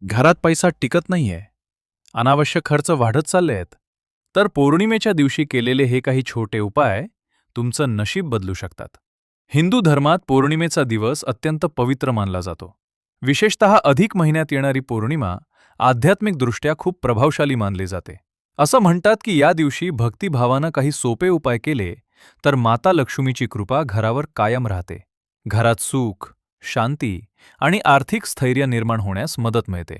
घरात पैसा टिकत नाहीये, अनावश्यक खर्च वाढत चालले आहेत, तर पौर्णिमेच्या दिवशी केलेले हे काही छोटे उपाय तुमचं नशीब बदलू शकतात. हिंदू धर्मात पौर्णिमेचा दिवस अत्यंत पवित्र मानला जातो. विशेषतः अधिक महिन्यात येणारी पौर्णिमा आध्यात्मिकदृष्ट्या खूप प्रभावशाली मानली जाते. असं म्हणतात की या दिवशी भक्तिभावानं काही सोपे उपाय केले तर माता लक्ष्मीची कृपा घरावर कायम राहते. घरात सुख, शांती आणि आर्थिक स्थैर्य निर्माण होण्यास मदत मिळते.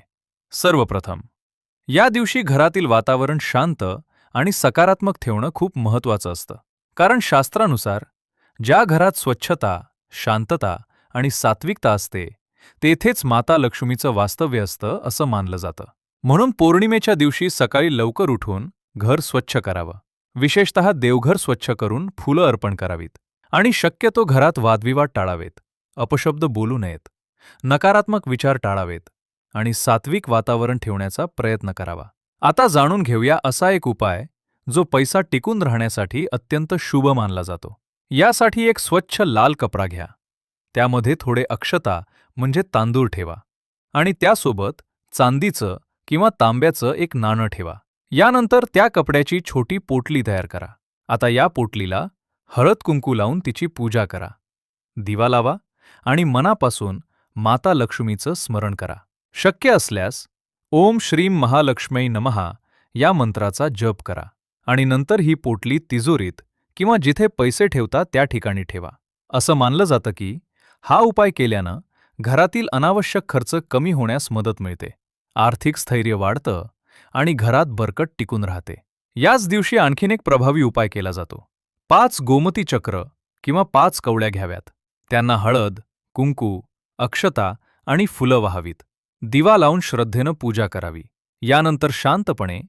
सर्वप्रथम, या दिवशी घरातील वातावरण शांत आणि सकारात्मक ठेवणं खूप महत्त्वाचं असतं. कारण शास्त्रानुसार ज्या घरात स्वच्छता, शांतता आणि सात्विकता असते, तेथेच माता लक्ष्मीचं वास्तव्य असतं असं मानलं जातं. म्हणून पौर्णिमेच्या दिवशी सकाळी लवकर उठून घर स्वच्छ करावं. विशेषतः देवघर स्वच्छ करून फुलं अर्पण करावीत आणि शक्यतो घरात वादविवाद टाळावेत, अपशब्द बोलू नयेत, नकारात्मक विचार टाळावेत आणि सात्विक वातावरण ठेवण्याचा प्रयत्न करावा. आता जाणून घेऊया असा एक उपाय जो पैसा टिकून राहण्यासाठी अत्यंत शुभ मानला जातो. यासाठी एक स्वच्छ लाल कपडा घ्या. त्यामध्ये थोडे अक्षता म्हणजे तांदूळ ठेवा आणि त्यासोबत चांदीचं किंवा तांब्याचं एक नाणं ठेवा. यानंतर त्या कपड्याची छोटी पोटली तयार करा. आता या पोटलीला हळद कुंकू लावून तिची पूजा करा. दिवा लावा आणि मनापासून माता लक्ष्मीचं स्मरण करा. शक्य असल्यास ओम श्रीम महालक्ष्मी नमः या मंत्राचा जप करा आणि नंतर ही पोटली तिजोरीत किंवा जिथे पैसे ठेवता त्या ठिकाणी ठेवा. असं मानलं जातं की हा उपाय केल्यानं घरातील अनावश्यक खर्च कमी होण्यास मदत मिळते, आर्थिक स्थैर्य वाढतं आणि घरात बरकत टिकून राहते. याच दिवशी आणखीन एक प्रभावी उपाय केला जातो. 5 गोमती चक्र किंवा 5 कवड्या घ्याव्यात. त्यांना हळद, कुंकू, अक्षता आणि फुलं वाहावीत. दिवा लावून श्रद्धेनं पूजा करावी. यानंतर शांतपणे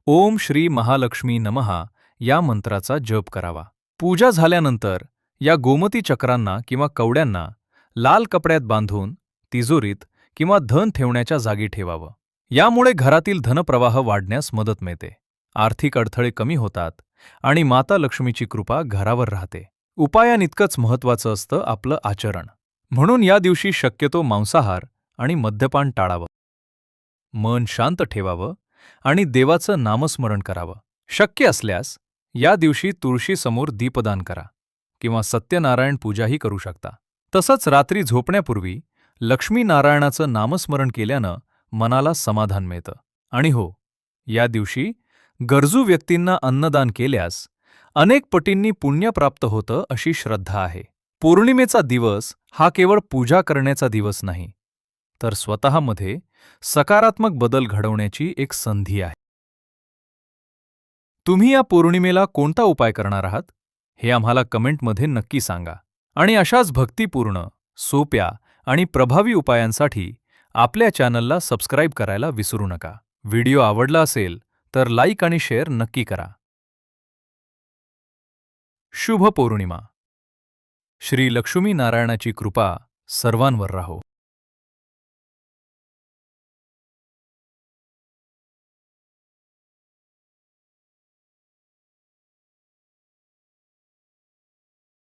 ओम श्री महालक्ष्मी नमः या मंत्राचा जप करावा. पूजा झाल्यानंतर या गोमती चक्रांना किंवा कवड्यांना लाल कपड्यात बांधून तिजोरीत किंवा धन ठेवण्याच्या जागी ठेवावं. यामुळे घरातील धनप्रवाह वाढण्यास मदत मिळते, आर्थिक अडथळे कमी होतात आणि माता लक्ष्मीची कृपा घरावर राहते. उपायानितकंच महत्त्वाचं असतं आपलं आचरण. म्हणून या दिवशी शक्यतो मांसाहार आणि मद्यपान टाळावं. मन शांत ठेवावं आणि देवाचं नामस्मरण करावं. शक्य असल्यास या दिवशी तुळशीसमोर दीपदान करा किंवा सत्यनारायण पूजाही करू शकता. तसंच रात्री झोपण्यापूर्वी लक्ष्मीनारायणाचं नामस्मरण केल्यानं मनाला समाधान मिळतं. आणि हो, या दिवशी गरजू व्यक्तींना अन्नदान केल्यास अनेक पटींनी पुण्य प्राप्त होतं अशी श्रद्धा आहे. पौर्णिमेचा दिवस हा केवळ पूजा करण्याचा दिवस नाही, तर स्वतःमध्ये सकारात्मक बदल घडवण्याची एक संधी आहे. तुम्ही या पौर्णिमेला कोणता उपाय करणार आहात हे आम्हाला कमेंटमध्ये नक्की सांगा. आणि अशाच भक्तिपूर्ण, सोप्या आणि प्रभावी उपायांसाठी आपल्या चॅनलला सबस्क्राईब करायला विसरू नका. व्हिडिओ आवडला असेल तर लाईक आणि शेअर नक्की करा. शुभ पौर्णिमा. श्री लक्ष्मी नारायणाची कृपा सर्वांवर राहो.